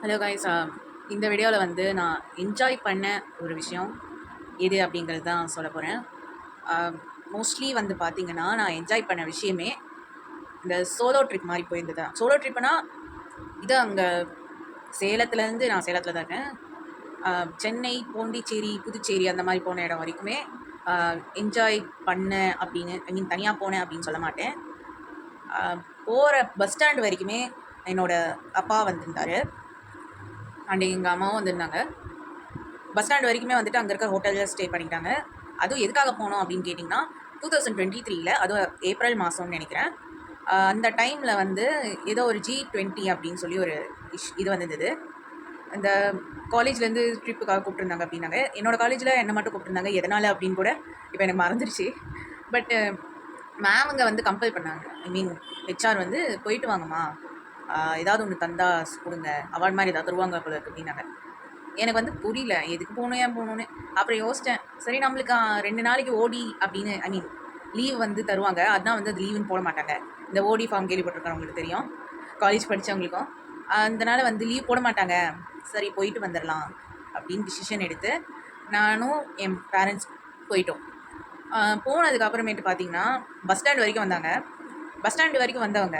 Hello guys. இந்த வீடியோவில் வந்து நான் என்ஜாய் பண்ண ஒரு விஷயம் எது அப்படிங்கிறது தான் சொல்ல போகிறேன். மோஸ்ட்லி வந்து பார்த்திங்கன்னா நான் என்ஜாய் பண்ண விஷயமே இந்த சோலோ ட்ரிப் மாதிரி போயிருந்தது. சோலோ ட்ரிப்புனா இது அங்கே சேலத்துலேருந்து நான் சேலத்தில் தான் இருக்கேன். சென்னை, பாண்டிச்சேரி, புதுச்சேரி அந்த மாதிரி போன இடம் வரைக்குமே என்ஜாய் பண்ணேன் அப்படின்னு, ஐ மீன் தனியாக போனேன் அப்படின்னு சொல்ல மாட்டேன். போகிற பஸ் ஸ்டாண்ட் வரைக்குமே என்னோடய அப்பா வந்திருந்தார் அண்ட் எங்கள் அம்மாவும் வந்திருந்தாங்க. பஸ் ஸ்டாண்ட் வரைக்குமே வந்துட்டு அங்கே இருக்க ஹோட்டலில் ஸ்டே பண்ணிட்டாங்க. அதுவும் எதுக்காக போனோம் அப்படின்னு கேட்டிங்கன்னா 2023 அதுவும் ஏப்ரல் மாதம்னு நினைக்கிறேன். அந்த டைமில் வந்து ஏதோ ஒரு G20 அப்படின்னு சொல்லி ஒரு இது வந்திருந்தது. அந்த காலேஜ்லேருந்து ட்ரிப்புக்காக கூப்பிட்ருந்தாங்க அப்படின்னாங்க. என்னோடய காலேஜில் என்னை மட்டும் கூப்பிட்ருந்தாங்க. எதனால் அப்படின்னு கூட இப்போ எனக்கு மறந்துடுச்சு. பட்டு மேமுங்க வந்து கம்பல் பண்ணாங்க. ஐ மீன் ஹெச்ஆர் வந்து போயிட்டு வாங்கம்மா, ஏதாவது ஒன்று தந்தா கொடுங்க, அவார்ட் மாதிரி ஏதாவது தருவாங்க போல இருக்கு அப்படின்னாங்க. எனக்கு வந்து புரியல எதுக்கு போகணும் ஏன் போகணுன்னு. அப்புறம் யோசித்தேன், சரி நம்மளுக்கு 2 நாளைக்கு ஓடி அப்படின்னு, ஐ மீன் லீவ் வந்து தருவாங்க. அதுதான் வந்து அது லீவுன்னு போட மாட்டாங்க. இந்த ஓடி ஃபார்ம் கேள்விப்பட்டிருக்கிறவங்களுக்கு தெரியும், காலேஜ் படித்தவங்களுக்கும். அதனால் வந்து லீவ் போட மாட்டாங்க. சரி போயிட்டு வந்துடலாம் அப்படின்னு டிசிஷன் எடுத்து நானும் என் பேரண்ட்ஸ் போயிட்டோம். போனதுக்கு அப்புறமேட்டு பார்த்தீங்கன்னா பஸ் ஸ்டாண்ட் வரைக்கும் வந்தாங்க. பஸ் ஸ்டாண்டு வரைக்கும் வந்தவங்க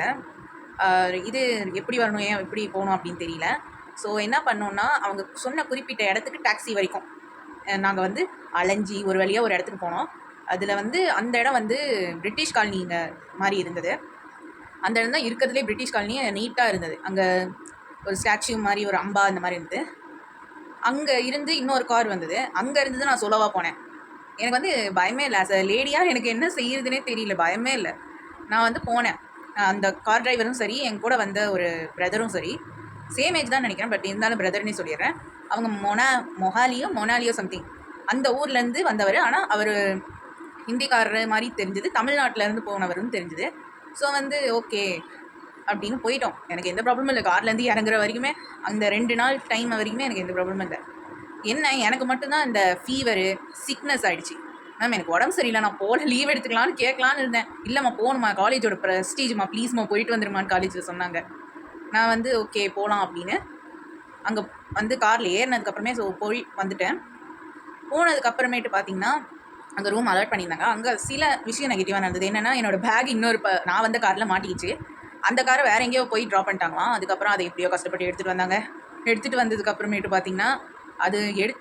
இது எப்படி வரணும், ஏன் எப்படி போகணும் அப்படின்னு தெரியல. ஸோ என்ன பண்ணோன்னா, அவங்க சொன்ன குறிப்பிட்ட இடத்துக்கு டாக்ஸி வரைக்கும் நாங்கள் வந்து அலைஞ்சி ஒரு வழியாக ஒரு இடத்துக்கு போனோம். அதில் வந்து அந்த இடம் வந்து பிரிட்டிஷ் காலனிங்க மாதிரி இருந்தது. அந்த இடம் தான் இருக்கிறதுலே பிரிட்டிஷ் காலனி நீட்டாக இருந்தது. அங்கே ஒரு ஸ்டாச்சு மாதிரி ஒரு அம்பா இந்த மாதிரி இருந்தது. அங்கே இருந்து இன்னொரு கார் வந்தது. அங்கே இருந்து நான் சோலோவாக போனேன். எனக்கு வந்து பயமே இல்லை. ஆஸ் அ லேடியாக எனக்கு என்ன செய்யறதுனே தெரியல, பயமே இல்லை. நான் வந்து போனேன். அந்த கார் டிரைவரும் சரி, என் கூட வந்த ஒரு பிரதரும் சரி, சேம் ஏஜ் தான் நினைக்கிறேன், பட் இருந்தாலும் பிரதர்னே சொல்லிடுறேன். அவங்க மொனாலியோ சம்திங் அந்த ஊர்லேருந்து வந்தவர். ஆனால் அவர் ஹிந்திக்காரர் மாதிரி தெரிஞ்சுது, தமிழ்நாட்டிலேருந்து போனவர்னு தெரிஞ்சுது. ஸோ வந்து ஓகே அப்படின்னு போயிட்டோம். எனக்கு எந்த ப்ராப்ளமும் இல்லை. கார்லேருந்து இறங்குற வரைக்குமே அந்த 2 நாள் டைம் வரைக்குமே எனக்கு எந்த ப்ராப்ளமும் இல்லை. என்ன எனக்கு மட்டும்தான் இந்த ஃபீவரு, சிக்னஸ் ஆகிடுச்சு. மேம் எனக்கு உடம்பு சரியில்லை, நான் போகல, லீவ் எடுத்துக்கலான்னு கேட்கலான்னு இருந்தேன். இல்லைம்மா போகணுமா, காலேஜோட ப்ரெஸ்டீஜ்மா, ப்ளீஸ்மா போயிட்டு வந்துருமான்னு காலேஜில் சொன்னாங்க. நான் வந்து ஓகே போகலாம் அப்படின்னு அங்கே வந்து காரில் ஏறினதுக்கப்புறமே போய் வந்துட்டேன். போனதுக்கப்புறமேட்டு பார்த்தீங்கன்னா அங்கே ரூம் அலாட் பண்ணியிருந்தாங்க. அங்கே சில விஷயம் நெகட்டிவாக நடந்தது. என்னென்னா என்னோடய பேக் இன்னொரு நான் வந்த காரில் மாட்டிக்கிச்சு. அந்த காரை வேறு எங்கேயோ போய் ட்ராப் பண்ணிட்டாங்களாம். அதுக்கப்புறம் அதை எப்படியோ கஷ்டப்பட்டு எடுத்துகிட்டு வந்தாங்க. எடுத்துகிட்டு வந்ததுக்கப்புறமேட்டு பார்த்தீங்கன்னா அது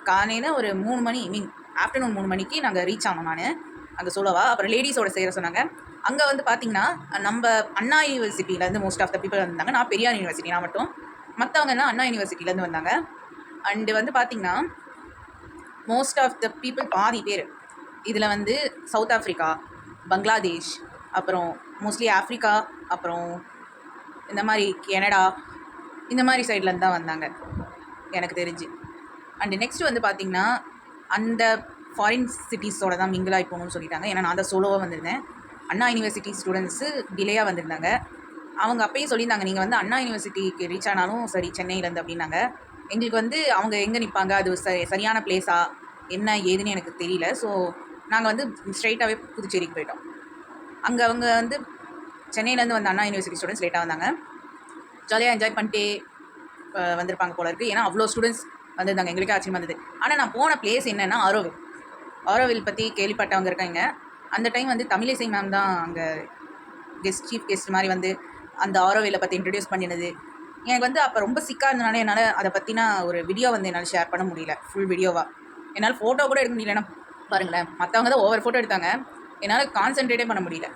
காலையில் ஒரு 3 மணி, மீன் ஆஃப்டர்நூன் 3 மணிக்கு நாங்கள் ரீச் ஆனோம். நான் அங்கே சோலோவா. அப்புறம் லேடிஸோட சேர சொன்னாங்க. அங்கே வந்து பார்த்தீங்கன்னா நம்ம அண்ணா யூனிவர்சிட்டியிலேருந்து மோஸ்ட் ஆஃப் த பீப்புள் வந்தாங்க. நான் பெரியார் யூனிவர்சிட்டி, நான் மட்டும். மற்றவங்கன்னா அண்ணா யூனிவர்சிட்டியிலேருந்து வந்தாங்க. அண்டு வந்து பார்த்திங்கன்னா மோஸ்ட் ஆஃப் த பீப்புள் பாதி பேர் இதில் வந்து சவுத் ஆஃப்ரிக்கா, பங்களாதேஷ், அப்புறம் மோஸ்ட்லி ஆஃப்ரிக்கா, அப்புறம் இந்த மாதிரி கனடா, இந்த மாதிரி சைட்லேருந்து தான் வந்தாங்க எனக்கு தெரிஞ்சு. அண்டு நெக்ஸ்ட்டு வந்து பார்த்திங்கன்னா அந்த ஃபாரின் சிட்டிஸோட தான் மிங்கிளாகி போகணும்னு சொல்லிட்டாங்க. ஏன்னா நான் தான் சோலோவாக வந்திருந்தேன். அண்ணா யூனிவர்சிட்டி ஸ்டூடெண்ட்ஸு டிலேயாக வந்திருந்தாங்க. அவங்க அப்பயும் சொல்லியிருந்தாங்க, நீங்கள் வந்து அண்ணா யூனிவர்சிட்டிக்கு ரீச் ஆனாலும் சரி சென்னையிலேருந்து அப்படின்னாங்க. எங்களுக்கு வந்து அவங்க எங்கே நிற்பாங்க, அது சரியான பிளேஸா என்ன ஏதுன்னு எனக்கு தெரியல. ஸோ நாங்கள் வந்து ஸ்ட்ரைட்டாகவே புதுச்சேரிக்கு போயிட்டோம். அங்கே அவங்க வந்து சென்னையிலேருந்து வந்த அண்ணா யூனிவர்சிட்டி ஸ்டூடெண்ட்ஸ் லேட்டாக வந்தாங்க. ஜாலியாக என்ஜாய் பண்ணிட்டே வந்திருப்பாங்க போல இருக்குது. ஏன்னா அவ்வளோ ஸ்டூடெண்ட்ஸ் வந்திருந்தாங்க. எங்களுக்கே ஆச்சரியமாக இருந்தது. ஆனால் நான் போன பிளேஸ் என்னென்னா ஆரோவில் பற்றி கேள்விப்பட்டவங்க இருக்காங்க. அந்த டைம் வந்து தமிழிசை மேம் தான் அங்கே சீஃப் கெஸ்ட் மாதிரி வந்து அந்த ஆரோவிலை பற்றி இன்ட்ரடியூஸ் பண்ணினது. எனக்கு வந்து அப்போ ரொம்ப சிக்காக இருந்தனால என்னால் அதை பற்றினா ஒரு வீடியோ வந்து என்னால் ஷேர் பண்ண முடியல, ஃபுல் வீடியோவாக. என்னால் ஃபோட்டோ கூட எடுக்க முடியலன்னா பாருங்களேன். மற்றவங்க தான் ஓவர் ஃபோட்டோ எடுத்தாங்க, என்னால் கான்சென்ட்ரேட்டே பண்ண முடியல.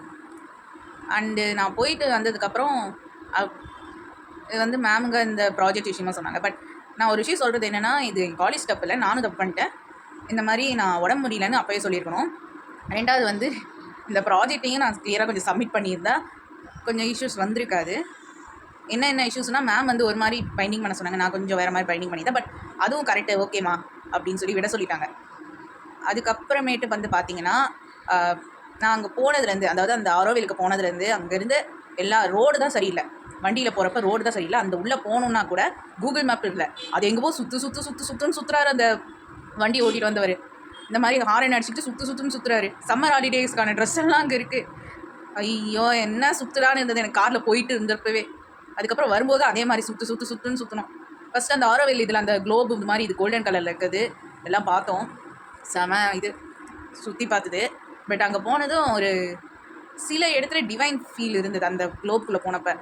அண்டு நான் போயிட்டு வந்ததுக்கப்புறம் இது வந்து மேமுங்க இந்த ப்ராஜெக்ட் விஷயமா சொன்னாங்க. பட் நான் ஒரு விஷயம் சொல்கிறது என்னென்னா, இது காலேஜ் தப்பு இல்லை, நானும் தப்பு பண்ணிட்டேன். இந்த மாதிரி நான் உடம்பு முடியலன்னு அப்போயே சொல்லியிருக்கணும். 2வது வந்து இந்த ப்ராஜெக்டையும் நான் கிளியராக கொஞ்சம் சப்மிட் பண்ணியிருந்தால் கொஞ்சம் இஷ்யூஸ் வந்திருக்காது. என்ன இஷ்யூஸ்னால், மேம் வந்து ஒரு மாதிரி பைண்டிங் பண்ண சொன்னாங்க, நான் கொஞ்சம் வேறு மாதிரி பைண்டிங் பண்ணியிருந்தேன். பட் அதுவும் கரெக்டு, ஓகேம்மா அப்படின்னு சொல்லி விட சொல்லிட்டாங்க. அதுக்கப்புறமேட்டு வந்து பார்த்திங்கன்னா நான் அங்கே போனதுலேருந்து, அதாவது அந்த ஆரோவிலுக்கு போனதுலேருந்து அங்கேருந்து எல்லா ரோடு தான் சரியில்லை. வண்டியில் போகிறப்ப ரோடு தான் சரியில்லை. அந்த உள்ளே போகணுன்னா கூட கூகுள் மேப் இல்லை. அது எங்கேவோ சுற்றுன்னு சுற்றுறாரு அந்த வண்டி ஓட்டிகிட்டு வந்தவர். இந்த மாதிரி ஹாரன் அடிச்சுட்டு சுற்றுன்னு சுற்றுறாரு. சம்மர் ஹாலிடேஸ்க்கான ட்ரெஸ் எல்லாம் அங்கே இருக்குது. ஐயோ என்ன சுற்றுலான்னு இருந்தது எனக்கு காரில் போயிட்டு இருந்தப்பவே. அதுக்கப்புறம் வரும்போது அதே மாதிரி சுற்றுன்னு சுற்றணும். ஃபஸ்ட்டு அந்த ஆரோவில் இதில் அந்த குளோப் இது மாதிரி இது கோல்டன் கலரில் இருக்குது எல்லாம் பார்த்தோம். செம இது சுற்றி பார்த்துது. பட் அங்கே போனதும் ஒரு சில இடத்துல டிவைன் ஃபீல் இருந்தது அந்த குளோப்புக்குள்ளே போனப்போ.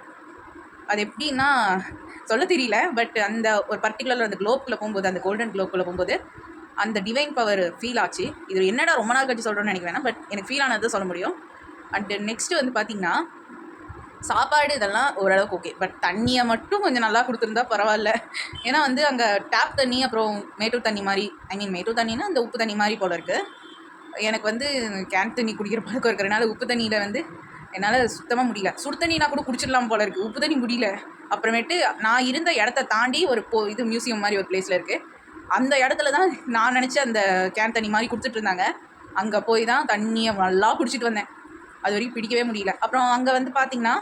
அது எப்படின்னா சொல்ல தெரியல. பட் அந்த ஒரு பர்டிகுலர் அந்த குளோப்புக்குள்ளே போகும்போது, அந்த கோல்டன் குளோப்புக்குள்ளே போகும்போது அந்த டிவைன் பவர் ஃபீல் ஆச்சு. இது என்னடா ரொம்ப நாள் கழிச்சு சொல்கிறோன்னு நினைக்க வேணாம். பட் எனக்கு ஃபீல் ஆனது சொல்ல முடியும். அண்டு நெக்ஸ்ட்டு வந்து பார்த்திங்கன்னா சாப்பாடு இதெல்லாம் ஓரளவுக்கு ஓகே. பட் தண்ணியை மட்டும் கொஞ்சம் நல்லா கொடுத்துருந்தா பரவாயில்ல. ஏன்னா வந்து அங்கே டேப் தண்ணி அப்புறம் மேட்டூர் தண்ணி மாதிரி, மேட்டூர் தண்ணின்னா அந்த உப்பு தண்ணி மாதிரி போல் இருக்குது. எனக்கு வந்து கேன் தண்ணி குடிக்கிற பழக்கம் இருக்கிறனால உப்பு தண்ணியில் வந்து என்னால் சுத்தமாக முடியல. சுடு தண்ணினா கூட குடிச்சிடலாம் போல் இருக்குது, உப்பு தண்ணி முடியல. அப்புறமேட்டு நான் இருந்த இடத்த தாண்டி ஒரு இது மியூசியம் மாதிரி ஒரு பிளேஸில் இருக்குது. அந்த இடத்துல தான் நான் நினச்ச அந்த கேன் தண்ணி மாதிரி கொடுத்துட்டு இருந்தாங்க. அங்கே போய் தான் தண்ணியை நல்லா குடிச்சிட்டு வந்தேன். அது வரைக்கும் பிடிக்கவே முடியல. அப்புறம் அங்கே வந்து பார்த்திங்கன்னா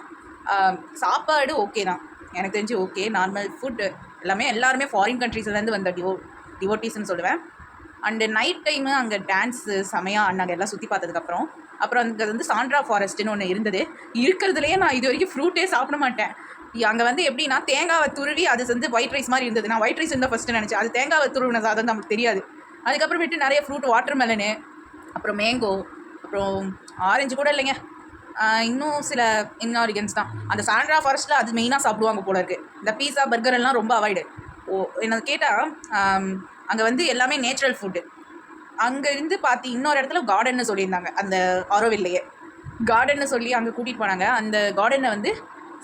சாப்பாடு ஓகே தான், எனக்கு தெரிஞ்சு ஓகே. நார்மல் ஃபுட் எல்லாருமே ஃபாரின் கண்ட்ரீஸ்லேருந்து வந்த டிவோட்டீஸ்ன்னு சொல்லுவேன். அண்டு நைட் டைமு அங்கே டான்ஸு செமையாக ஆடினாங்க எல்லாம் சுற்றி பார்த்ததுக்கப்புறம். அப்புறம் அங்கே வந்து சாண்ட்ரா ஃபாரஸ்ட்டுன்னு ஒன்று இருந்தது. இருக்கிறதுலையே நான் இது வரைக்கும் ஃப்ரூட்டே சாப்பிட மாட்டேன். அங்கே வந்து எப்படின்னா தேங்காவை துருவி அது வந்து ஒயிட் ரைஸ் மாதிரி இருந்தது. நான் ஒயிட் ரைஸ் இருந்தால் ஃபஸ்ட்டு நினச்சேன். அது தேங்காவை துருவின சாதம் நம்மளுக்கு தெரியாது. அதுக்கப்புறமேட்டு நிறைய ஃப்ரூட், வாட்டர் மெலனு, அப்புறம் மேங்கோ, அப்புறம் ஆரஞ்சு கூட இல்லைங்க, இன்னும் சில இன்ஆர்கன்ஸ் தான். அந்த சாண்ட்ரா ஃபாரஸ்ட்டில் அது மெயினாக சாப்பிடுவாங்க போல இருக்குது. இந்த பீஸா பர்கர் எல்லாம் ரொம்ப அவாய்டு. என்ன கேட்டால் அங்கே வந்து எல்லாமே நேச்சுரல் ஃபுட்டு. அங்கே இருந்து பார்த்து இன்னொரு இடத்துல கார்டன்னு சொல்லியிருந்தாங்க. அந்த ஆரோவில்லையே கார்டன்னு சொல்லி அங்கே கூட்டிகிட்டு போனாங்க. அந்த கார்டனை வந்து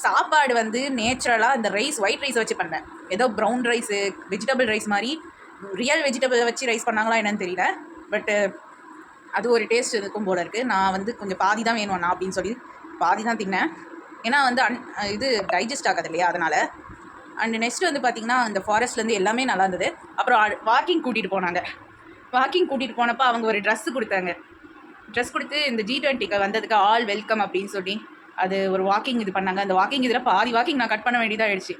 சாப்பாடு வந்து நேச்சுரலாக அந்த ரைஸ், ஒயிட் ரைஸை வச்சு பண்ணேன். ஏதோ ப்ரௌன் ரைஸு, வெஜிடபிள் ரைஸ் மாதிரி ரியல் வெஜிடபிளை வச்சு ரைஸ் பண்ணாங்களா என்னன்னு தெரியல. பட்டு அது ஒரு டேஸ்ட் இருக்கும் போல இருக்குது. நான் வந்து கொஞ்சம் பாதி தான் வேணும்ண்ணா அப்படின்னு சொல்லி பாதி தான் தின்னேன். ஏன்னா வந்து இது டைஜஸ்ட் ஆகாது இல்லையா, அதனால். அண்டு நெக்ஸ்ட்டு வந்து பார்த்திங்கன்னா இந்த ஃபாரஸ்ட்லேருந்து எல்லாமே நல்லா இருந்தது. அப்புறம் வாக்கிங் கூட்டிகிட்டு போனாங்க. வாக்கிங் கூட்டிகிட்டு போனப்போ அவங்க ஒரு ட்ரெஸ்ஸு கொடுத்தாங்க. ட்ரெஸ் கொடுத்து இந்த G20க்கு வந்ததுக்கு ஆல் வெல்கம் அப்படின்னு சொல்லி அது ஒரு வாக்கிங் இது பண்ணாங்க. அந்த வாக்கிங் இதில் பாதி வாக்கிங் நான் கட் பண்ண வேண்டியதாக ஆயிடுச்சு.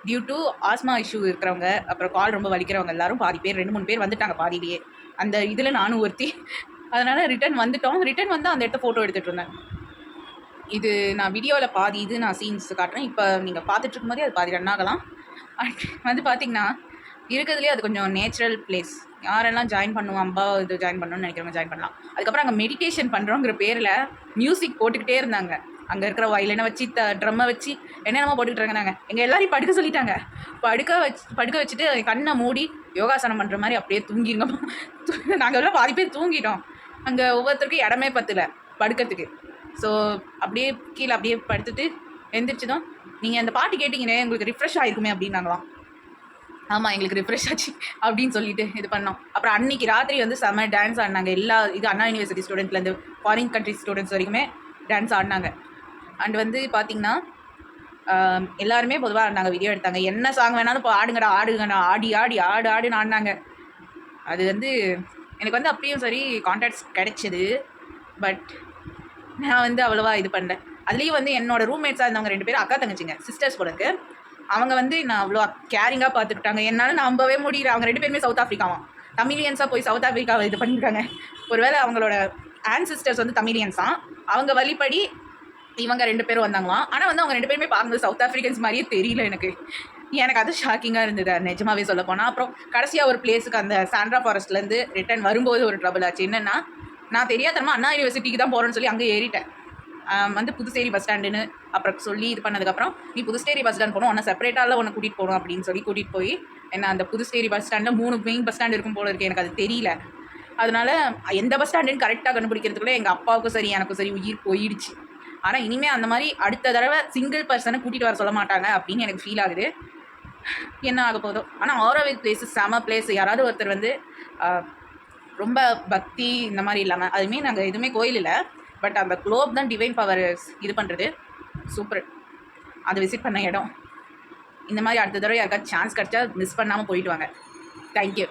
டியூ டு ஆஸ்மா இஷ்யூ இருக்கிறவங்க, அப்புறம் கால் ரொம்ப வலிக்கிறவங்க எல்லாரும் பாதி பேர் 2-3 பேர் வந்துட்டாங்க பாதியிலேயே. அந்த இதில் நானும் ஒருத்தி. அதனால் ரிட்டன் வந்துட்டோம். ரிட்டன் வந்து அந்த இடத்த ஃபோட்டோ எடுத்துகிட்டு இருந்தேன். இது நான் வீடியோவில் பாதி இது நான் சீன்ஸ் காட்டுறேன். இப்போ நீங்கள் பார்த்துட்டு இருக்கும்போதே அது பாதி ரன் ஆகலாம். வந்து பார்த்திங்கன்னா இருக்கிறதுலே அது கொஞ்சம் நேச்சுரல் பிளேஸ். யாரெல்லாம் ஜாயின் பண்ணுவோம், இது ஜாயின் பண்ணணும்னு நினைக்கிறவங்க ஜாயின் பண்ணலாம். அதுக்கப்புறம் அங்கே மெடிடேஷன் பண்ணுறோங்கிற பேரில் மியூசிக் போட்டுக்கிட்டே இருந்தாங்க. அங்கே இருக்கிற வயலினை வச்சு ட்ரம்மை வச்சு என்னென்னமோ போட்டுக்கிட்டு இருந்தாங்க. எங்கள் எல்லாரையும் படுக்க சொல்லிட்டாங்க. படுக்க வச்சுட்டு கண்ணை மூடி யோகாசனம் பண்ணுற மாதிரி அப்படியே தூங்கிருங்க. நாங்கள் எல்லாம் பாதி பேர் தூங்கிட்டோம். அங்கே ஒவ்வொருத்தருக்கும் இடமே பத்தலை படுக்கிறதுக்கு. ஸோ அப்படியே கீழே அப்படியே படுத்துட்டு எந்திரிச்சுதான் நீங்கள் அந்த பாட்டு கேட்டிங்கன்னே உங்களுக்கு ரிஃப்ரெஷ் ஆகிருக்குமே அப்படின்னாங்களாம். ஆமாம், எங்களுக்கு ரிஃப்ரெஷ் ஆச்சு அப்படின்னு சொல்லிட்டு இது பண்ணோம். அப்புறம் அன்றைக்கி ராத்திரி வந்து செம்ம டான்ஸ் ஆடினாங்க. எல்லா இது அண்ணா யூனிவர்சிட்டி ஸ்டூடெண்ட்லேருந்து ஃபாரின் கண்ட்ரி ஸ்டூடெண்ட்ஸ் வரைக்குமே டான்ஸ் ஆடினாங்க. அண்ட் வந்து பார்த்திங்கன்னா எல்லாருமே பொதுவாக ஆடினாங்க, வீடியோ எடுத்தாங்க. என்ன சாங் வேணாலும் இப்போ ஆடுங்கடா ஆடுன்னு ஆடினாங்க. அது வந்து எனக்கு வந்து அப்பயும் சரி கான்டாக்ட்ஸ் கிடைச்சிது. பட் நான் வந்து அவ்வளோவா இது பண்ணேன். அதுலேயும் வந்து என்னோடய ரூம்மேட்ஸாக இருந்தவங்க 2 பேர் அக்கா தங்கச்சிங்க, சிஸ்டர்ஸ் போல இருக்கு. அவங்க வந்து நான் அவ்வளோ கேரிங்காக பார்த்துக்கிட்டாங்க. என்னால் நம்பவே முடியல. அவங்க 2 பேருமே சவுத் ஆஃப்ரிக்காவாம். தமிழியன்ஸாக போய் சவுத் ஆஃப்ரிக்காவை இது பண்ணியிருக்காங்க. ஒருவேளை அவங்களோட ஆன்சிஸ்டர்ஸ் வந்து தமிழியன்ஸாக, அவங்க வழிப்படி இவங்க 2 பேரும் வந்தாங்களாம். ஆனால் வந்து அவங்க 2 பேருமே பார்க்கும்போது சவுத் ஆஃப்ரிக்கன்ஸ் மாதிரியே தெரியல எனக்கு. அது ஷாக்கிங்காக இருந்தது நிஜமாவே சொல்ல போனால். அப்புறம் கடைசியாக ஒரு பிளேஸுக்கு அந்த சாண்ட்ரா ஃபாரஸ்ட்லேருந்து ரிட்டர்ன் வரும்போது ஒரு ட்ரபிள் ஆச்சு. என்னென்னா, நான் தெரியாதனமா அண்ணா யூனிவர்சிட்டிக்கு தான் போகிறேன்னு சொல்லி அங்கே ஏறிட்டேன். வந்து புதுச்சேரி பஸ் ஸ்டாண்டுன்னு அப்புறம் சொல்லி இது பண்ணதுக்கப்புறம், நீ புதுச்சேரி பஸ் ஸ்டாண்ட் போகணும், உன்னை செப்பரேட்டாக ஒன்று கூட்டிகிட்டு போகணும் அப்படின்னு சொல்லி கூட்டிகிட்டு போய் என்ன அந்த புதுச்சேரி பஸ் ஸ்டாண்டில் 3 மெயின் பஸ் ஸ்டாண்ட் இருக்கும் போல இருக்குது. எனக்கு அது தெரியல. அதனால் எந்த பஸ் ஸ்டாண்டுன்னு கரெக்டாக கண்டுபிடிக்கிறதுக்குள்ளே எங்கள் அப்பாவுக்கும் சரி எனக்கும் சரி உயிர் போயிடுச்சு. ஆனால் இனிமேல் அந்த மாதிரி அடுத்த தடவை சிங்கிள் பர்சனை கூட்டிகிட்டு வர சொல்ல மாட்டாங்க அப்படின்னு எனக்கு ஃபீல் ஆகுது. என்ன ஆக போதோ. ஆனால் ஆரோவில் பிளேஸு செம பிளேஸ். யாராவது ஒருத்தர் வந்து ரொம்ப பக்தி இந்த மாதிரி இல்லாமல், அதுவுமே நாங்கள் எதுவுமே கோயில் இல்லை, பட் அந்த குளோப் தான் டிவைன் பவர் இது பண்ணுறது. சூப்பர். அதை விசிட் பண்ண இடம். இந்த மாதிரி அடுத்த தடவை யாருக்காச்சும் சான்ஸ் கிடச்சா மிஸ் பண்ணாமல் போயிட்டு வாங்க. தேங்க்யூ.